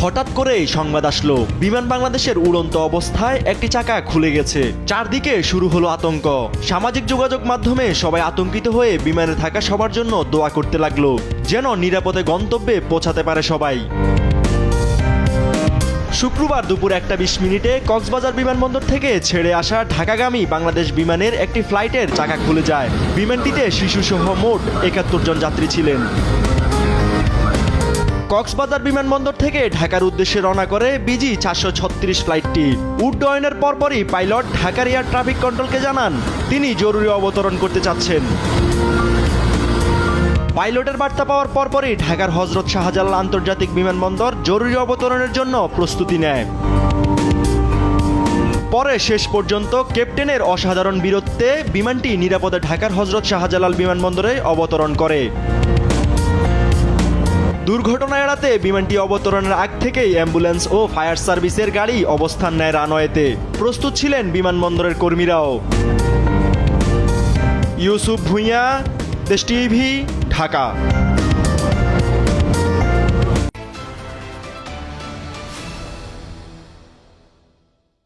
হঠাৎ করেই সংবাদ আসলো বিমান বাংলাদেশের উড়ন্ত অবস্থায় একটি চাকা খুলে গেছে। চারদিকে শুরু হলো আতঙ্ক। সামাজিক যোগাযোগ মাধ্যমে সবাই আতঙ্কিত হয়ে বিমানে থাকা সবার জন্য দোয়া করতে লাগলো, যেন নিরাপদে গন্তব্যে পৌঁছাতে পারে সবাই। শুক্রবার দুপুর 1:20 কক্সবাজার বিমানবন্দর থেকে ছেড়ে আসা ঢাকাগামী বাংলাদেশ বিমানের একটি ফ্লাইটের চাকা খুলে যায়। বিমানটিতে শিশুসহ মোট 71 জন যাত্রী ছিলেন। কক্সবাজার বিমানবন্দর থেকে ঢাকার উদ্দেশ্যে রওনা করে বিজি 436 ফ্লাইটটি। উড্ডয়নের পরপরই পাইলট ঢাকার এয়ার ট্রাফিক কন্ট্রোলকে জানান তিনি জরুরি অবতরণ করতে চাচ্ছেন। পাইলটের বার্তা পাওয়ার পরপরই ঢাকার হযরত শাহজালাল আন্তর্জাতিক বিমানবন্দর জরুরি অবতরণের জন্য প্রস্তুতি নেয়। পরে শেষ পর্যন্ত ক্যাপ্টেনের অসাধারণ বীরত্বে বিমানটি নিরাপদে ঢাকার হযরত শাহজালাল বিমানবন্দরে অবতরণ করে। দুর্ঘটনা এড়াতে বিমানটি অবতরণের আগ থেকেই অ্যাম্বুলেন্স ও ফায়ার সার্ভিসের গাড়ি অবস্থান নেয় রানওয়েতে। প্রস্তুত ছিলেন বিমানবন্দরের কর্মীরাও। ইউসুফ ভুঁইয়া, দেশ টিভি, ঢাকা।